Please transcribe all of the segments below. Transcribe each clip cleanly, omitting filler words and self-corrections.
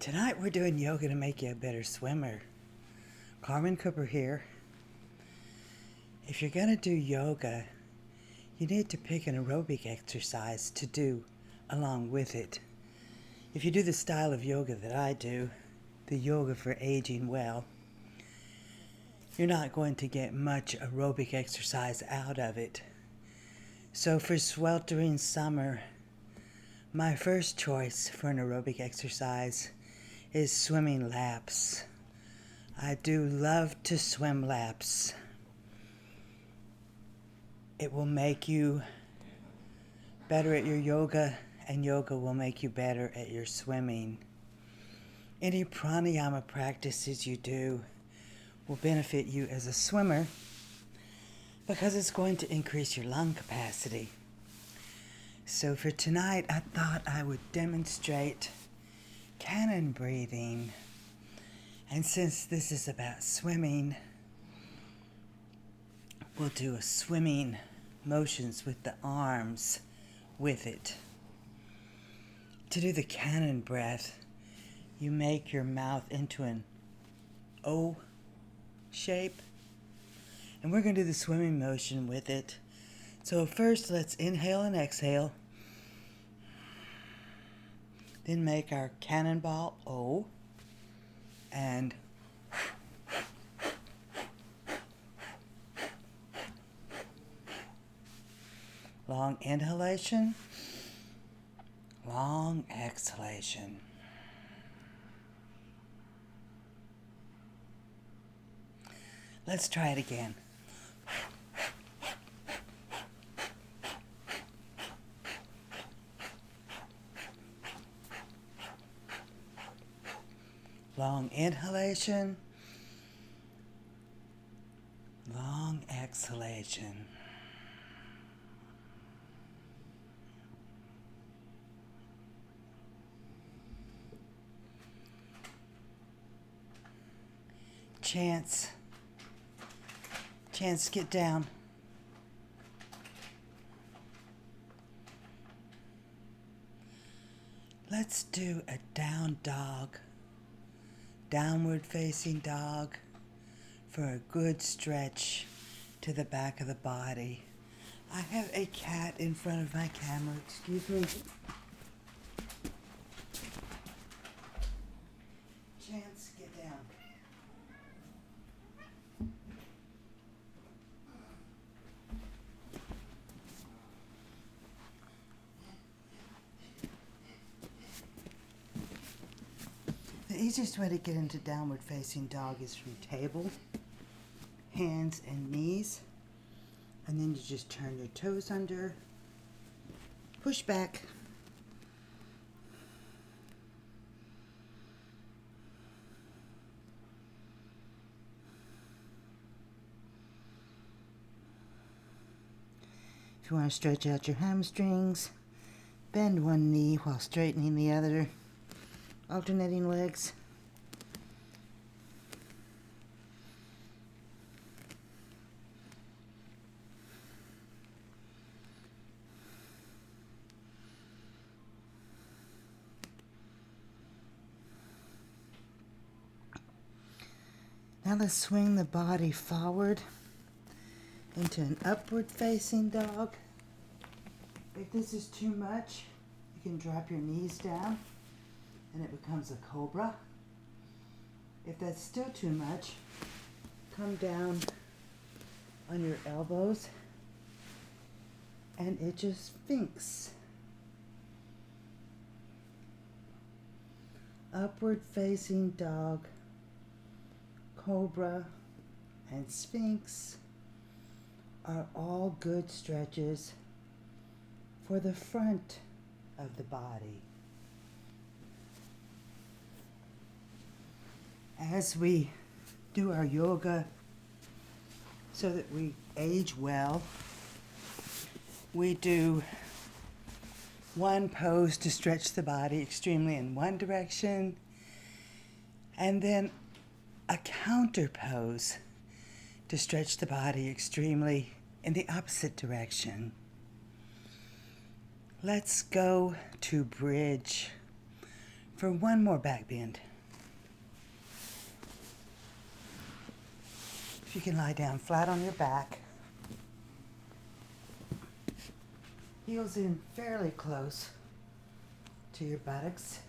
Tonight we're doing yoga to make you a better swimmer. Carmen Cooper here. If you're going to do yoga, you need to pick an aerobic exercise to do along with it. If you do the style of yoga that I do, the yoga for aging well, you're not going to get much aerobic exercise out of it. So for sweltering summer, my first choice for an aerobic exercise is swimming laps. I do love to swim laps. It will make you better at your yoga, and yoga will make you better at your swimming. Any pranayama practices you do will benefit you as a swimmer because it's going to increase your lung capacity. So for tonight, I thought I would demonstrate cannon breathing. And since this is about swimming, we'll do a swimming motions with the arms with it. To do the cannon breath, you make your mouth into an O shape. And we're going to do the swimming motion with it. So first, let's inhale and exhale. Then make our cannonball O. And long inhalation, long exhalation. Let's try it again. Long inhalation, long exhalation. Chance, get down. Let's do a down dog. Downward facing dog for a good stretch to the back of the body. I have a cat in front of my camera, excuse me. Chance, get down. The easiest way to get into downward facing dog is from table, hands and knees, and then you just turn your toes under, push back, if you want to stretch out your hamstrings, bend one knee while straightening the other. Alternating legs. Now let's swing the body forward into an upward facing dog. If this is too much, you can drop your knees down and it becomes a cobra. If that's still too much, come down on your elbows and it's a sphinx. Upward facing dog, cobra, and sphinx are all good stretches for the front of the body. As we do our yoga so that we age well, we do one pose to stretch the body extremely in one direction, and then a counter pose to stretch the body extremely in the opposite direction. Let's go to bridge for one more back bend. If you can lie down flat on your back, heels in fairly close to your buttocks,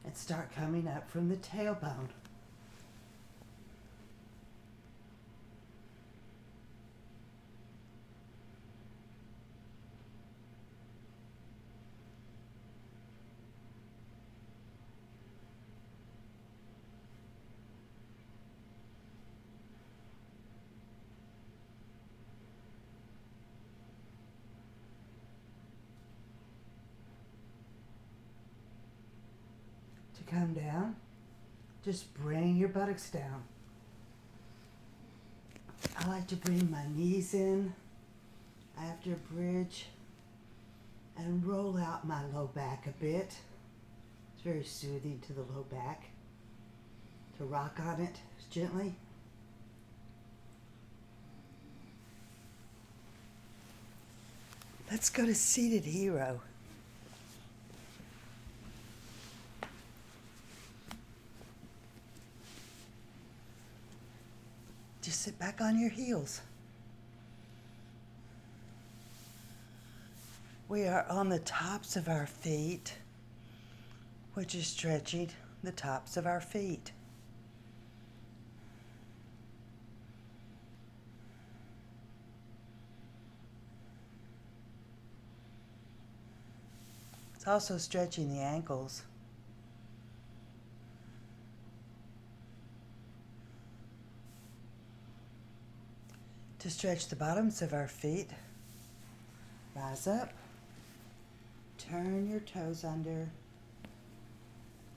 and start coming up from the tailbone. To come down, just bring your buttocks down. I like to bring my knees in after bridge and roll out my low back a bit. It's very soothing to the low back to rock on it gently. Let's go to seated hero. Just sit back on your heels. We are on the tops of our feet, which is stretching the tops of our feet. It's also stretching the ankles. To stretch the bottoms of our feet, rise up, turn your toes under,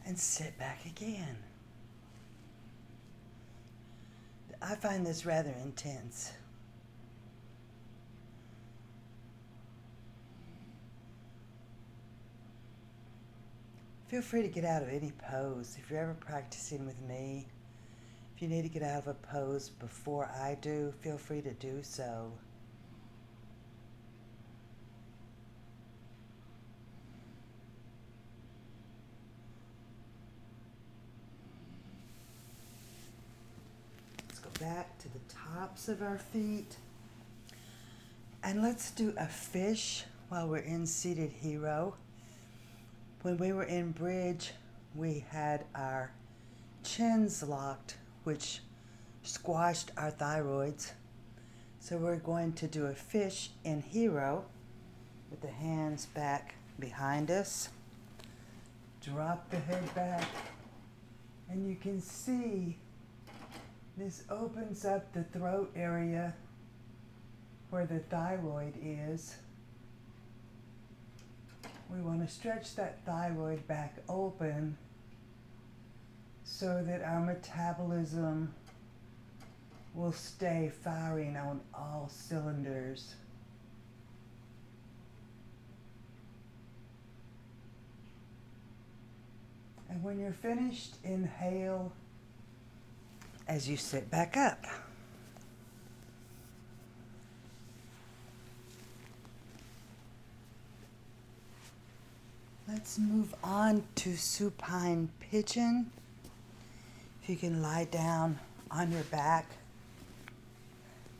and sit back again. I find this rather intense. Feel free to get out of any pose. If you're ever practicing with me, if you need to get out of a pose before I do, feel free to do so. Let's go back to the tops of our feet. And let's do a fish while we're in seated hero. When we were in bridge, we had our chins locked, which squashed our thyroids. So we're going to do a fish in hero with the hands back behind us. Drop the head back, and you can see this opens up the throat area where the thyroid is. We want to stretch that thyroid back open so that our metabolism will stay firing on all cylinders. And when you're finished, inhale as you sit back up. Let's move on to supine pigeon. If you can lie down on your back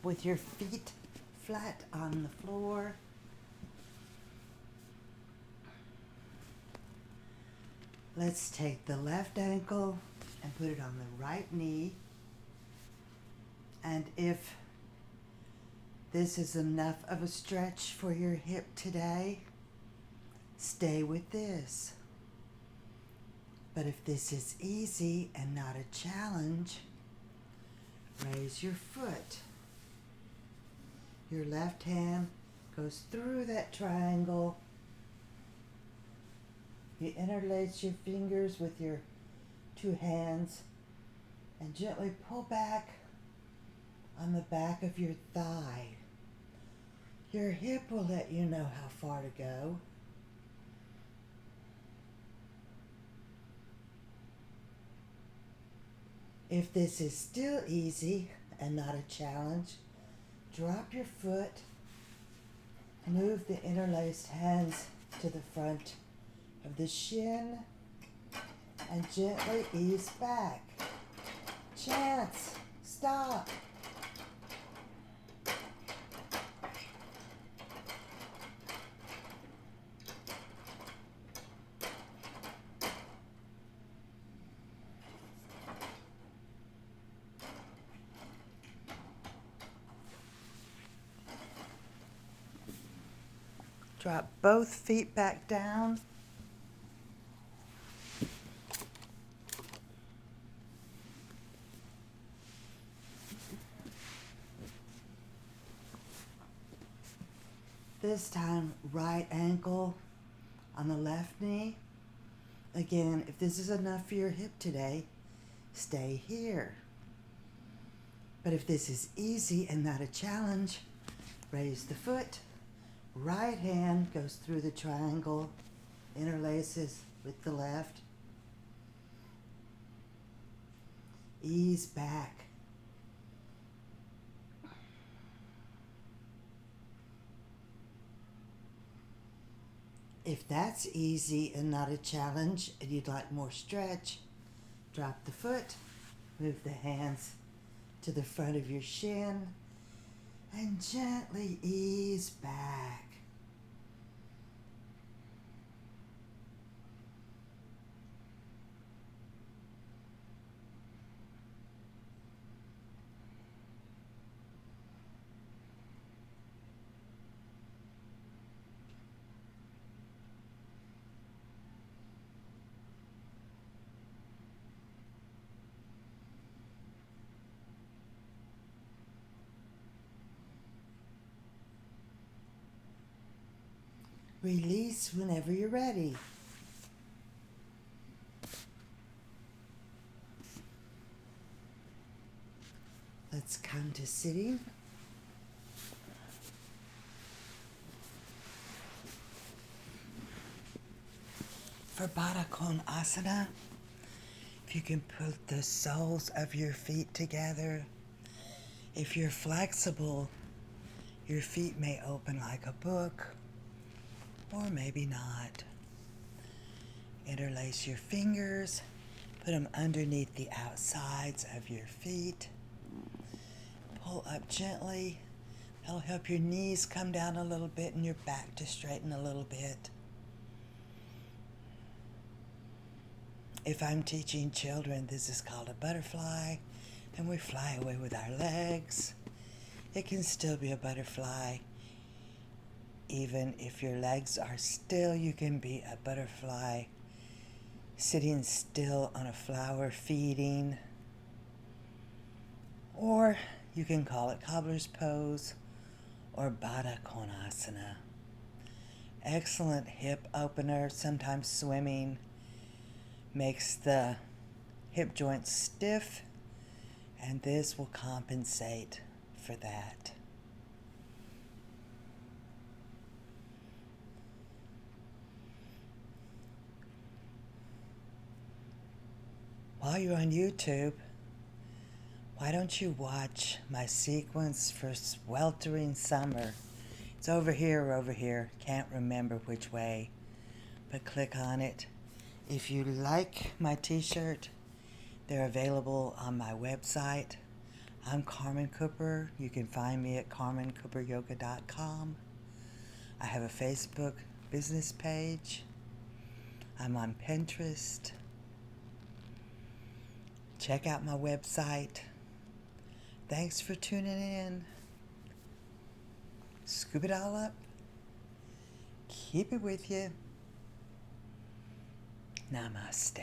with your feet flat on the floor. Let's take the left ankle and put it on the right knee. And if this is enough of a stretch for your hip today, stay with this. But if this is easy and not a challenge, raise your foot. Your left hand goes through that triangle. You interlace your fingers with your two hands and gently pull back on the back of your thigh. Your hip will let you know how far to go. If this is still easy and not a challenge, drop your foot, move the interlaced hands to the front of the shin, and gently ease back. Chance, stop. Drop both feet back down. This time, right ankle on the left knee. Again, if this is enough for your hip today, stay here. But if this is easy and not a challenge, raise the foot. Right hand goes through the triangle, interlaces with the left. Ease back. If that's easy and not a challenge and you'd like more stretch, drop the foot, move the hands to the front of your shin, and gently ease back. Release whenever you're ready. Let's come to sitting. For Baddha Konasana, if you can put the soles of your feet together. If you're flexible, your feet may open like a book, or maybe not. Interlace your fingers, put them underneath the outsides of your feet. Pull up gently. That'll help your knees come down a little bit and your back to straighten a little bit. If I'm teaching children, this is called a butterfly, and we fly away with our legs. It can still be a butterfly. Even if your legs are still, you can be a butterfly sitting still on a flower feeding. Or you can call it cobbler's pose or Baddha Konasana. Excellent hip opener. Sometimes swimming makes the hip joints stiff, and this will compensate for that. While you're on YouTube, why don't you watch my sequence for sweltering summer? It's over here or over here. Can't remember which way, but click on it. If you like my t-shirt, they're available on my website. I'm Carmen Cooper. You can find me at carmencooperyoga.com. I have a Facebook business page. I'm on Pinterest. Check out my website. Thanks for tuning in. Scoop it all up. Keep it with you. Namaste.